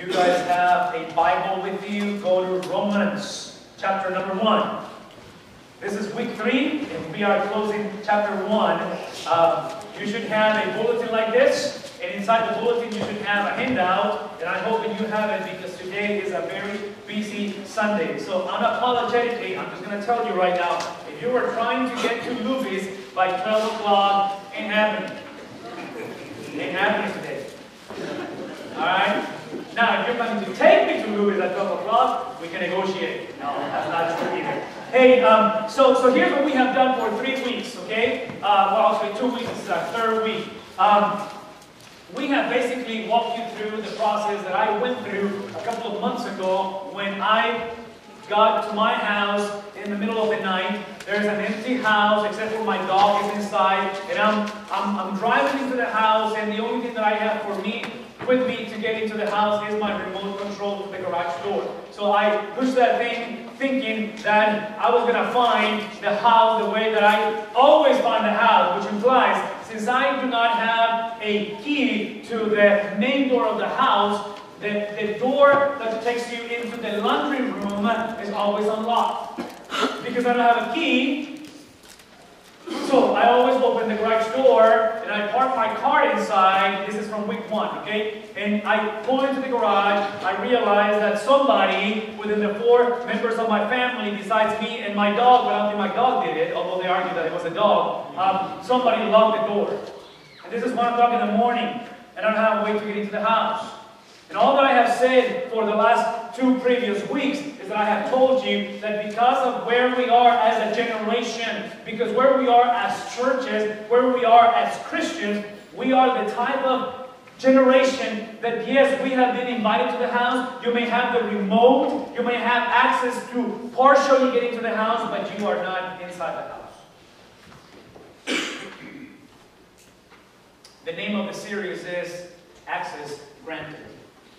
you guys have a Bible with you, go to Romans chapter number 1. This is week 3, and we are closing chapter 1. You should have a bulletin like this, and inside the bulletin you should have a handout, and I hope that you have it because today is a very busy Sunday. So unapologetically, I'm just going to tell you right now, if you were trying to get to movies by 12 o'clock, ain't happening. Ain't happening today. Alright? Now, if you're going to take me to movies at 12 o'clock, we can negotiate. No, that's not true either. Hey, so here's what we have done for 3 weeks, okay? Well, actually 2 weeks, this is our 3rd week. We have basically walked you through the process that I went through a couple of months ago when I got to my house in the middle of the night. There's an empty house except for my dog is inside, and I'm driving into the house, and the only thing that I have with me to get into the house is my remote control to the garage door. So I pushed that thing thinking that I was going to find the house the way that I always find the house, which implies since I do not have a key to the main door of the house, the door that takes you into the laundry room is always unlocked. Because I don't have a key, so I always open the garage door and I park my car inside. This is from week 1, okay? And I pull into the garage. I realize that somebody within the 4 members of my family, besides me and my dog, but I don't think my dog did it, although they argued that it was a dog, somebody locked the door. And this is 1 o'clock in the morning, and I don't have a way to get into the house. And all that I have said for the last 2 previous weeks is that I have told you that because of where we are as a generation, because where we are as churches, where we are as Christians, we are the type of generation that, yes, we have been invited to the house. You may have the remote, you may have access to partially getting to the house, but you are not inside the house. The name of the series is Access Granted.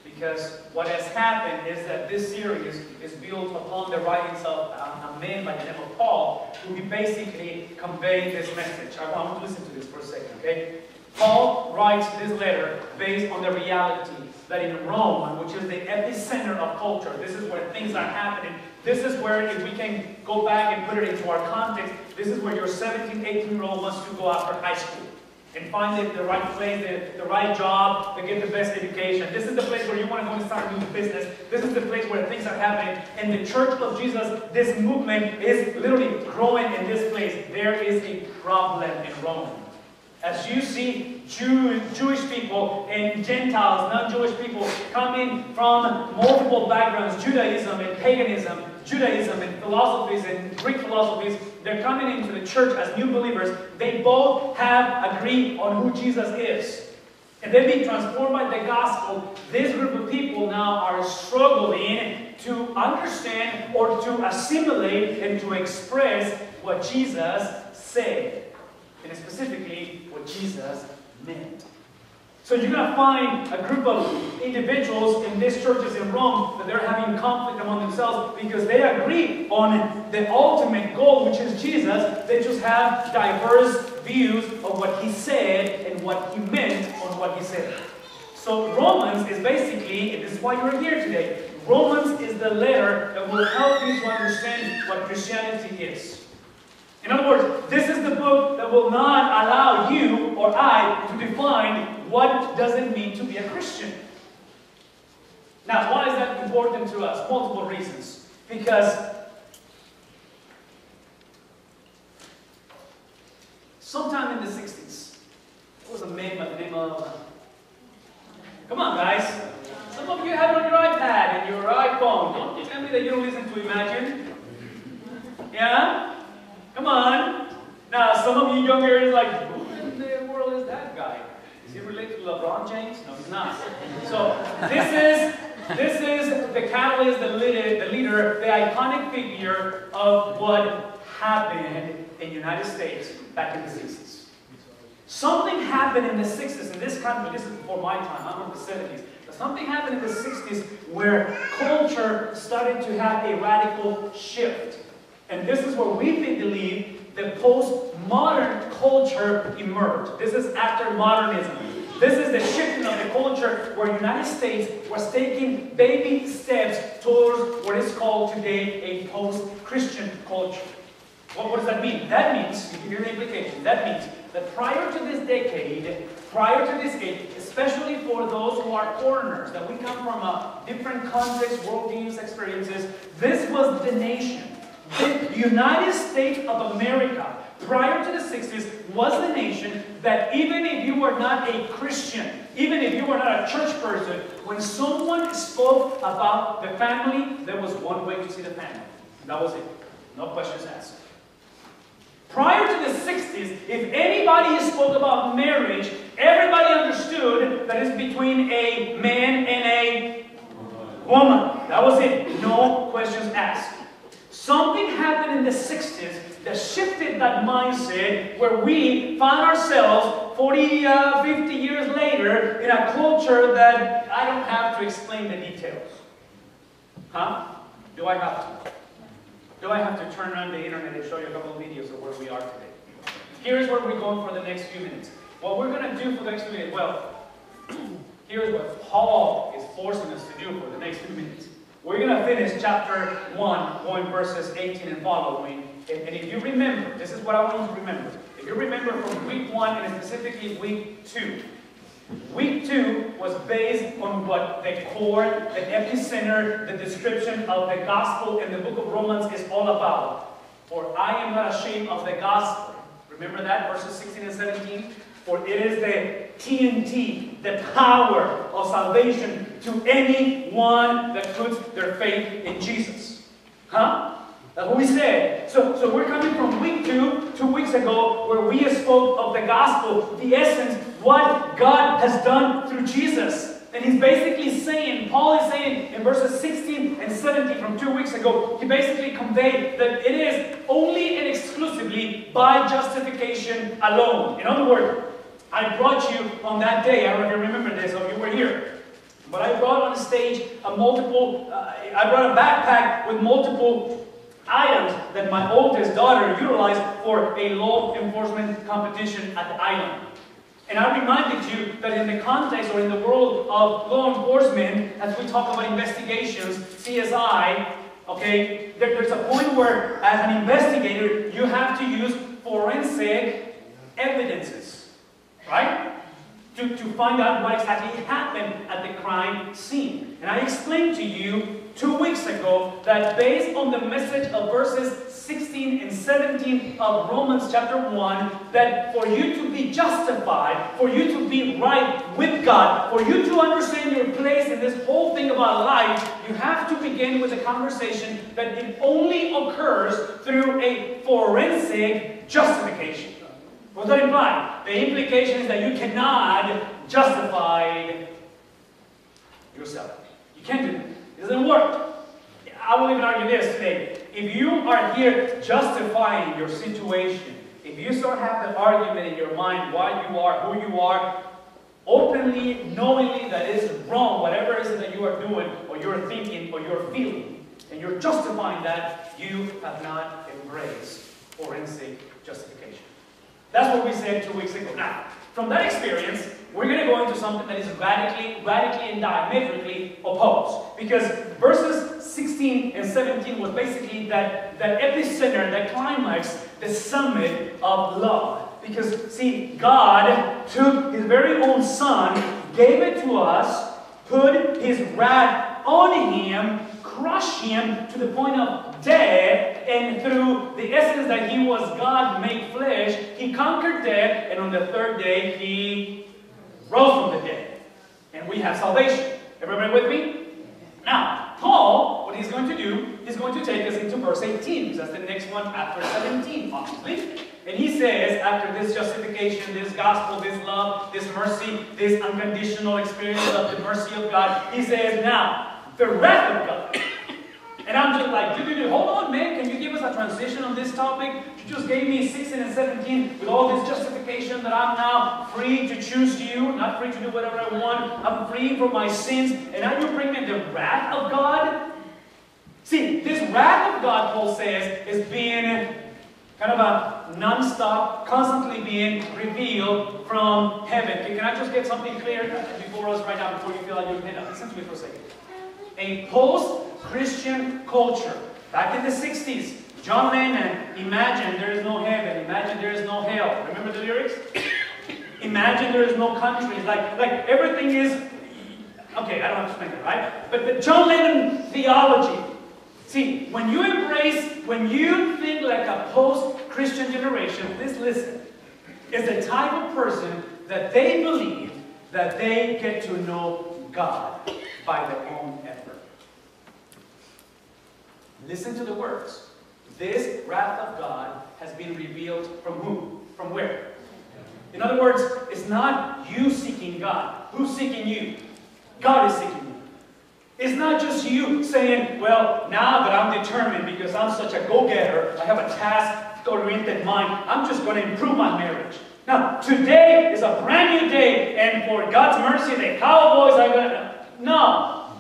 Because what has happened is that this series is built upon the writings of a man by the name of Paul, who basically conveyed this message. I want to listen to this for a second, okay? Paul writes this letter based on the reality that in Rome, which is the epicenter of culture, this is where things are happening. This is where, if we can go back and put it into our context, this is where your 17, 18-year-old wants to go after high school and find the right place, the right job, to get the best education. This is the place where you want to go and start a new business. This is the place where things are happening. And the Church of Jesus, this movement is literally growing in this place. There is a problem in Rome. As you see Jewish people and Gentiles, non-Jewish people, coming from multiple backgrounds, Judaism and paganism, Judaism and philosophies and Greek philosophies, they're coming into the church as new believers. They both have agreed on who Jesus is. And they've been transformed by the gospel. This group of people now are struggling to understand or to assimilate and to express what Jesus said. And specifically, what Jesus meant. So you're going to find a group of individuals in these churches in Rome that they're having conflict among themselves because they agree on the ultimate goal, which is Jesus. They just have diverse views of what he said and what he meant on what he said. So Romans is basically, and this is why you're here today, Romans is the letter that will help you to understand what Christianity is. In other words, this is the book that will not allow you or I to define what does it mean to be a Christian. Now, why is that important to us? Multiple reasons. Because sometime in the 60s, there was a man by the name of... Come on, guys. Some of you have it on your iPad and your iPhone. Don't you tell me that you don't listen to Imagine? Yeah? Come on. Now, some of you younger is like, who in the world is that guy? Is he related to LeBron James? No, he's not. So, this is the catalyst, the leader, the iconic figure of what happened in the United States back in the 60s. Something happened in the 60s in this country. This is before my time. I'm from the 70s. But something happened in the 60s where culture started to have a radical shift. And this is where we believe the postmodern culture emerged. This is after modernism. This is the shifting of the culture where the United States was taking baby steps towards what is called today a post-Christian culture. What does that mean? That means, you can hear the implication, that means that prior to this decade, prior to this age, especially for those who are foreigners, that we come from a different context, worldviews, experiences, this was the nation. The United States of America, prior to the 60s, was the nation that even if you were not a Christian, even if you were not a church person, when someone spoke about the family, there was one way to see the family. That was it. No questions asked. Prior to the 60s, if anybody spoke about marriage, everybody understood that it's between a man and a woman. That was it. No questions asked. Something happened in the 60s that shifted that mindset where we found ourselves 40, 50 years later in a culture that I don't have to explain the details. Huh? Do I have to? Do I have to turn on the internet and show you a couple of videos of where we are today? Here's where we're going for the next few minutes. What we're going to do for the next few minutes, well, here's what Paul is forcing us to do for the next few minutes. We're going to finish chapter 1, going verses 18 and following. And if you remember, this is what I want you to remember. If you remember from week 1 and specifically week 2, week 2 was based on what the core, the epicenter, the description of the gospel in the book of Romans is all about. For I am not ashamed of the gospel. Remember that, verses 16 and 17? For it is the TNT, the power of salvation to anyone that puts their faith in Jesus. Huh? That's what we said. So we're coming from week 2 weeks ago, where we spoke of the gospel, the essence, what God has done through Jesus. And he's basically saying, Paul is saying in verses 16 and 17 from 2 weeks ago, he basically conveyed that it is only and exclusively by justification alone. In other words, I brought you on that day, I don't know if you remember this, or if you were here, but I brought on stage I brought a backpack with multiple items that my oldest daughter utilized for a law enforcement competition at the island. And I reminded you that in the context or in the world of law enforcement, as we talk about investigations, CSI, okay, there's a point where as an investigator, you have to use forensic evidences, right? To find out what exactly happened at the crime scene. And I explained to you 2 weeks ago that based on the message of verses 16 and 17 of Romans chapter 1, that for you to be justified, for you to be right with God, for you to understand your place in this whole thing about life, you have to begin with a conversation that it only occurs through a forensic justification. What does that imply? The implication is that you cannot justify yourself. You can't do it. It doesn't work. I will even argue this today. If you are here justifying your situation, if you start having an argument in your mind why you are who you are, openly, knowingly that it is wrong, whatever it is that you are doing, or you're thinking, or you're feeling, and you're justifying that, you have not embraced forensic justification. That's what we said 2 weeks ago. Now, from that experience, we're going to go into something that is radically and diametrically opposed. Because verses 16 and 17 was basically that epicenter, that climax, the summit of love. Because, see, God took His very own Son, gave it to us, put His wrath on Him, crushed Him to the point of death, and through the essence that He was God made flesh, He conquered death, and on the third day He rose from the dead. And we have salvation. Everybody with me? Now, Paul, what he's going to do, he's going to take us into verse 18, because that's the next one after 17, obviously. And he says, after this justification, this gospel, this love, this mercy, this unconditional experience of the mercy of God, he says, now, the wrath of God. And I'm just like, dude, hold on, man. Can you give us a transition on this topic? You just gave me 16 and 17 with all this justification that I'm now free to choose you, not free to do whatever I want. I'm free from my sins. And now you bring me the wrath of God? See, this wrath of God, Paul says, is being kind kind of a non-stop, constantly being revealed from heaven. Can I just get something clear before us right now, before you feel like you're in? Listen to me for a second. A post-Christian culture, back in the 60s, John Lennon, imagine there is no heaven, imagine there is no hell. Remember the lyrics? Imagine there is no countries, like everything is, okay, I don't have to explain it, right? But the John Lennon theology, see, when you think like a post-Christian generation, please listen, is the type of person that they believe that they get to know God by their own effort. Listen to the words. This wrath of God has been revealed from whom? From where? In other words, it's not you seeking God. Who's seeking you? God is seeking you. It's not just you saying, well, now that I'm determined because I'm such a go-getter, I have a task-oriented mind, I'm just going to improve my marriage. Now, today is a brand new day, and for God's mercy, the Cowboys are going to... No.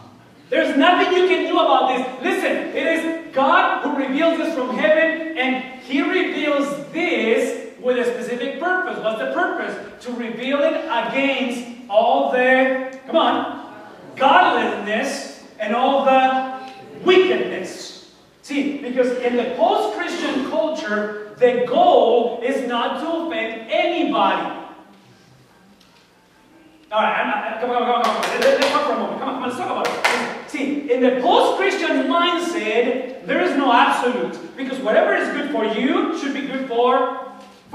There's nothing you can do about this. Listen, it is God who reveals this from heaven, and He reveals this with a specific purpose. What's the purpose? To reveal it against all the, come on, godliness and all the wickedness. See, because in the post-Christian culture, the goal is not to offend anybody. All right, come on. Let's talk for a moment. Come on, let's talk about it. See, in the post-Christian mindset, there is no absolute. Because whatever is good for you should be good for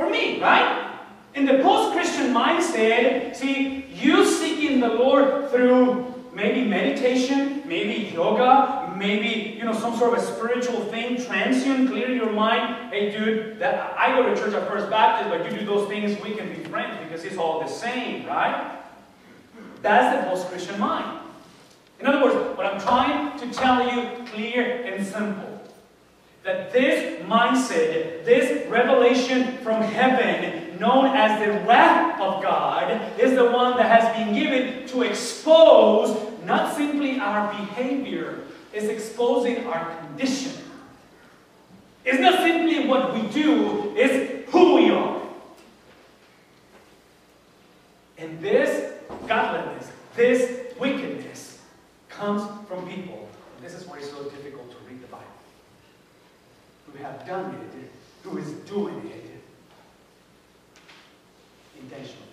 me, right? In the post-Christian mindset, see, you seeking the Lord through maybe meditation, maybe yoga, maybe, some sort of a spiritual thing, transient, clear your mind. Hey, dude, I go to church at First Baptist, but you do those things, we can be friends because it's all the same, right? That's the post-Christian mind. In other words, what I'm trying to tell you clear and simple, that this mindset, this revelation from heaven, known as the wrath of God, is the one that has been given to expose not simply our behavior, it's exposing our condition. It's not simply what we do, it's who we are. And this godliness, this wickedness, comes from people. And this is why it's so difficult to read the Bible. Who have done it, who is doing it intentionally.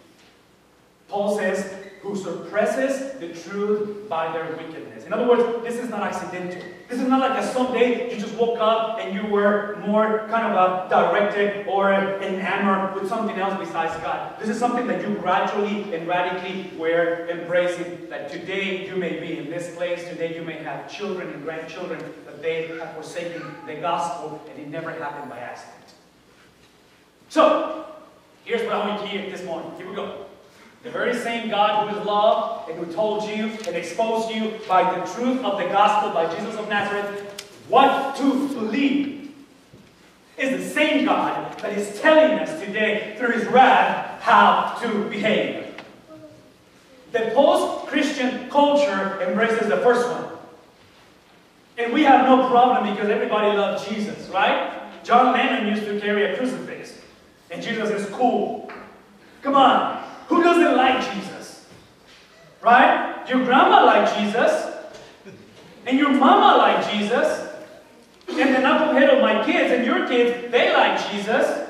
Paul says, who suppresses the truth by their wickedness. In other words, this is not accidental. This is not like a someday you just woke up and you were more kind of directed or enamored with something else besides God. This is something that you gradually and radically were embracing. That today you may be in this place, today you may have children and grandchildren, that they have forsaken the gospel, and it never happened by accident. So, here's what I want you to hear this morning. Here we go. The very same God who is love and who told you and exposed you by the truth of the gospel, by Jesus of Nazareth, what to believe, is the same God that is telling us today through His wrath how to behave. The post-Christian culture embraces the first one. And we have no problem because everybody loves Jesus, right? John Lennon used to carry a crucifix. And Jesus is cool. Come on. Who doesn't like Jesus? Right? Your grandma liked Jesus. And your mama liked Jesus. And the knucklehead of my kids and your kids, they like Jesus.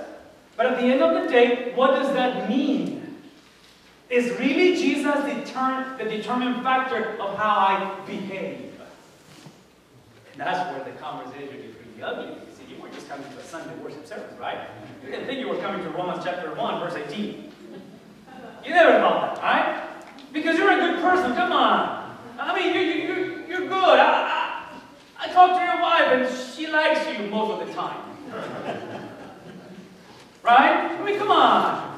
But at the end of the day, what does that mean? Is really Jesus the determining factor of how I behave? And that's where the conversation is really ugly. You see, you were just coming to a Sunday worship service, right? You didn't think you were coming to Romans chapter 1, verse 18. You never thought that, right? Because you're a good person, come on. I mean, you're good. I talked to your wife and she likes you most of the time. Right? I mean, come on.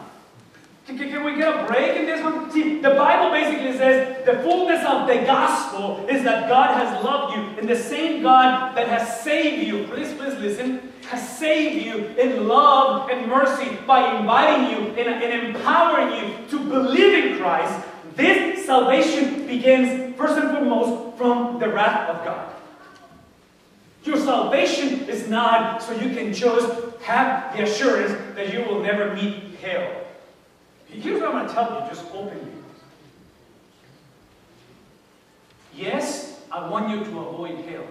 Can we get a break in this one? See, the Bible basically says the fullness of the gospel is that God has loved you, and the same God that has saved you, please listen, has saved you in love and mercy by inviting you and empowering you to believe in Christ. This salvation begins first and foremost from the wrath of God. Your salvation is not so you can just have the assurance that you will never meet hell. Here's what I'm going to tell you, just openly. Yes, I want you to avoid hell.